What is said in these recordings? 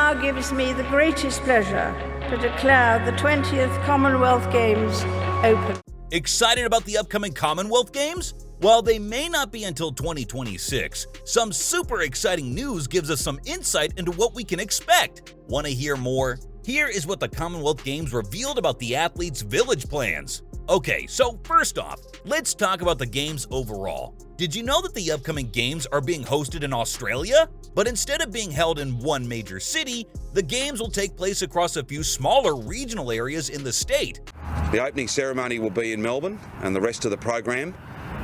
now gives me the greatest pleasure to declare the 20th Commonwealth Games open. Excited about the upcoming Commonwealth Games? While they may not be until 2026, some super exciting news gives us some insight into what we can expect. Want to hear more? Here is what the Commonwealth Games revealed about the athletes' village plans. Okay, so first off, let's talk about the games overall. Did you know that the upcoming games are being hosted in Australia? But instead of being held in one major city, the games will take place across a few smaller regional areas in the state. The opening ceremony will be in Melbourne, and the rest of the program,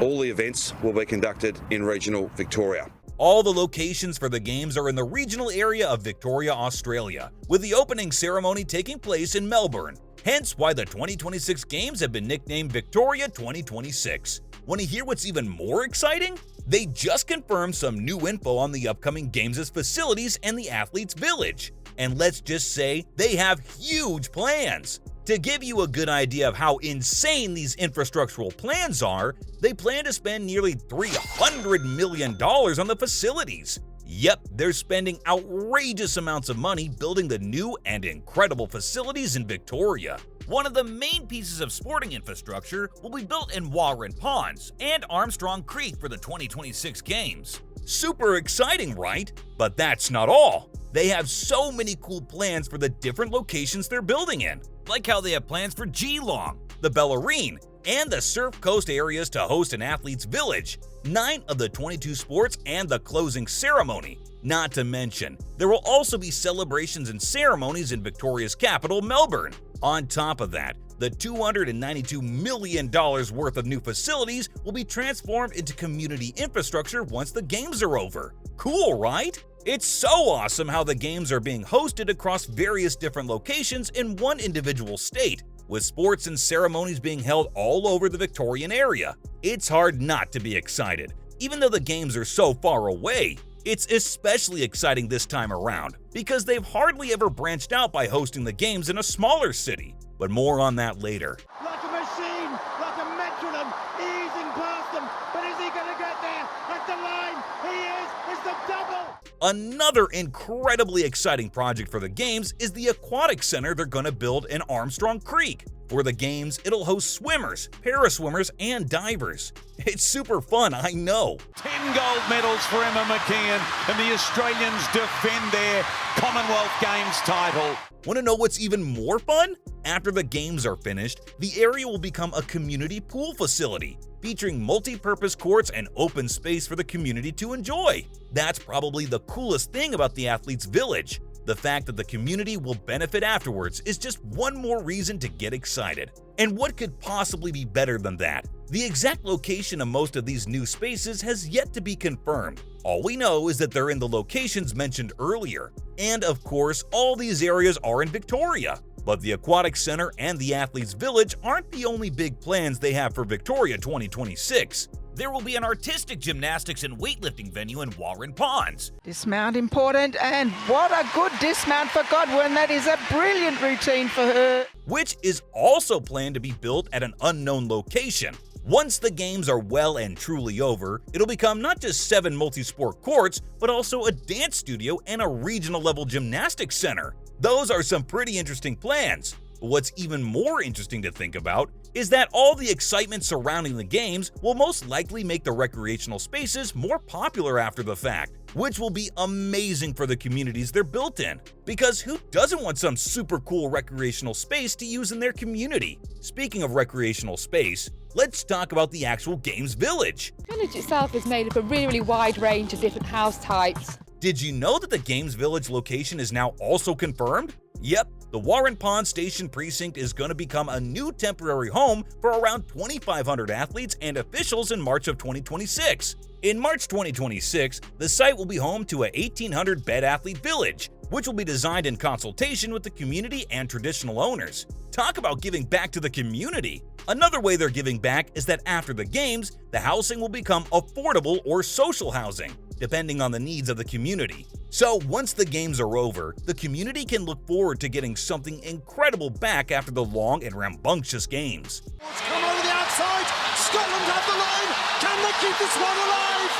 all the events, will be conducted in regional Victoria. All the locations for the games are in the regional area of Victoria, Australia, with the opening ceremony taking place in Melbourne. Hence why the 2026 games have been nicknamed Victoria 2026. Want to hear what's even more exciting? They just confirmed some new info on the upcoming games' facilities and the athletes' village. And let's just say they have huge plans. To give you a good idea of how insane these infrastructural plans are, they plan to spend nearly $300 million on the facilities. Yep, they're spending outrageous amounts of money building the new and incredible facilities in Victoria. One of the main pieces of sporting infrastructure will be built in Warren Ponds and Armstrong Creek for the 2026 games. Super exciting, right? But that's not all. They have so many cool plans for the different locations they're building in, like how they have plans for Geelong, the Bellarine, and the Surf Coast areas to host an athletes' village, 9 of the 22 sports, and the closing ceremony. Not to mention, there will also be celebrations and ceremonies in Victoria's capital, Melbourne. On top of that, the $292 million worth of new facilities will be transformed into community infrastructure once the games are over. Cool, right? It's so awesome how the games are being hosted across various different locations in one individual state, with sports and ceremonies being held all over the Victorian area. It's hard not to be excited. Even though the games are so far away, it's especially exciting this time around because they've hardly ever branched out by hosting the games in a smaller city. But more on that later. Like a machine, like a metronome, easing past them, but is he going to get there at the line? He is, it's the double! Another incredibly exciting project for the games is the aquatic center they're going to build in Armstrong Creek. For the games, it'll host swimmers, paraswimmers, and divers. It's super fun, I know. 10 gold medals for Emma McKeon, and the Australians defend their Commonwealth Games title. Want to know what's even more fun? After the games are finished, the area will become a community pool facility, featuring multi-purpose courts and open space for the community to enjoy. That's probably the coolest thing about the athletes' village. The fact that the community will benefit afterwards is just one more reason to get excited. And what could possibly be better than that? The exact location of most of these new spaces has yet to be confirmed. All we know is that they're in the locations mentioned earlier. And of course, all these areas are in Victoria. But the Aquatic Center and the Athletes Village aren't the only big plans they have for Victoria 2026. There will be an artistic gymnastics and weightlifting venue in Warren Ponds. Dismount important, and what a good dismount for Godwin. That is a brilliant routine for her. Which is also planned to be built at an unknown location. Once the games are well and truly over, it'll become not just 7 multi-sport courts, but also a dance studio and a regional level gymnastics center. Those are some pretty interesting plans. What's even more interesting to think about is that all the excitement surrounding the games will most likely make the recreational spaces more popular after the fact, which will be amazing for the communities they're built in. Because who doesn't want some super cool recreational space to use in their community? Speaking of recreational space, let's talk about the actual games village. The village itself is made up of a really wide range of different house types. Did you know that the games village location is now also confirmed? Yep, the Warren Pond Station Precinct is going to become a new temporary home for around 2,500 athletes and officials in March of 2026. In March 2026, the site will be home to a 1,800-bed athlete village, which will be designed in consultation with the community and traditional owners. Talk about giving back to the community! Another way they're giving back is that after the games, the housing will become affordable or social housing, depending on the needs of the community. So once the games are over, the community can look forward to getting something incredible back after the long and rambunctious games. It's come over the outside. Scotland have the line. Can they keep this one alive?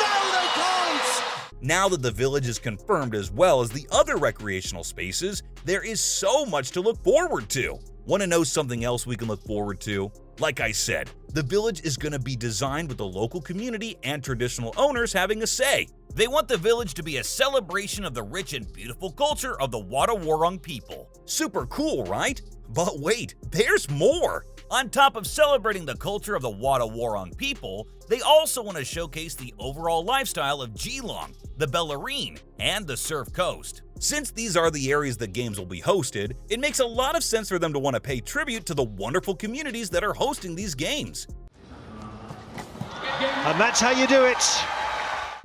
No, they can't. Now that the village is confirmed as well as the other recreational spaces, there is so much to look forward to. Want to know something else we can look forward to? Like I said, the village is going to be designed with the local community and traditional owners having a say. They want the village to be a celebration of the rich and beautiful culture of the Wada people. Super cool, right? But wait, there's more! On top of celebrating the culture of the Wada people, they also want to showcase the overall lifestyle of Geelong, the Bellarine, and the Surf Coast. Since these are the areas the games will be hosted, it makes a lot of sense for them to want to pay tribute to the wonderful communities that are hosting these games. And that's how you do it.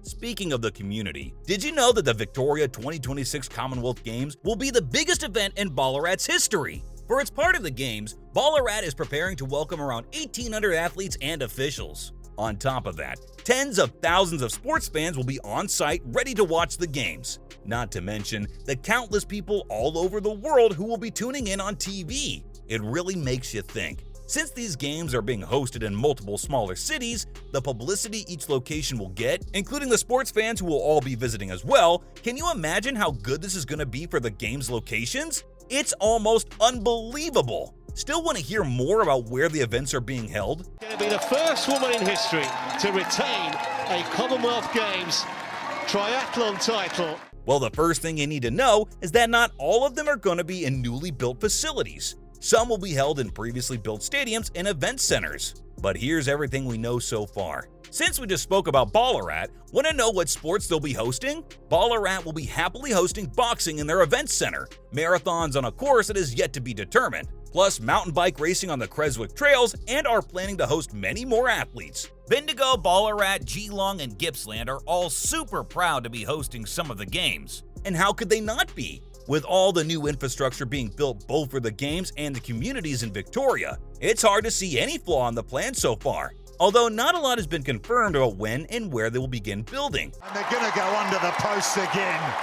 Speaking of the community, did you know that the Victoria 2026 Commonwealth Games will be the biggest event in Ballarat's history? For its part of the Games, Ballarat is preparing to welcome around 1,800 athletes and officials. On top of that, tens of thousands of sports fans will be on site ready to watch the Games. Not to mention the countless people all over the world who will be tuning in on TV. It really makes you think. Since these games are being hosted in multiple smaller cities, the publicity each location will get, including the sports fans who will all be visiting as well, can you imagine how good this is going to be for the games locations? It's almost unbelievable. Still want to hear more about where the events are being held? Going to be the first woman in history to retain a Commonwealth Games triathlon title. Well, the first thing you need to know is that not all of them are going to be in newly built facilities. Some will be held in previously built stadiums and event centers. But here's everything we know so far. Since we just spoke about Ballarat, want to know what sports they'll be hosting? Ballarat will be happily hosting boxing in their event center, marathons on a course that is yet to be determined, plus mountain bike racing on the Creswick Trails, and are planning to host many more athletes. Bendigo, Ballarat, Geelong, and Gippsland are all super proud to be hosting some of the games. And how could they not be? With all the new infrastructure being built both for the games and the communities in Victoria, it's hard to see any flaw in the plan so far. Although not a lot has been confirmed about when and where they will begin building. And they're going to go under the posts again.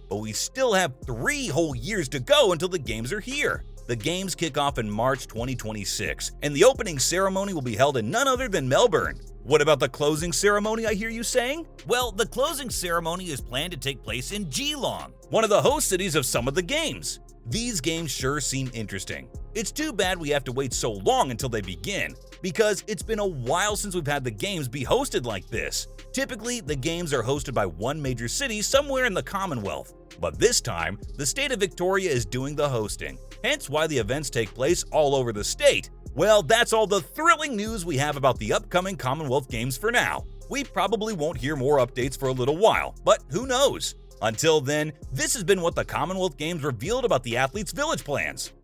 But we still have 3 whole years to go until the games are here. The games kick off in March 2026, and the opening ceremony will be held in none other than Melbourne. What about the closing ceremony, I hear you saying? Well, the closing ceremony is planned to take place in Geelong, one of the host cities of some of the games. These games sure seem interesting. It's too bad we have to wait so long until they begin, because it's been a while since we've had the games be hosted like this. Typically, the games are hosted by one major city somewhere in the Commonwealth, but this time, the state of Victoria is doing the hosting, hence why the events take place all over the state. Well, that's all the thrilling news we have about the upcoming Commonwealth Games for now. We probably won't hear more updates for a little while, but who knows? Until then, this has been what the Commonwealth Games revealed about the athletes' village plans.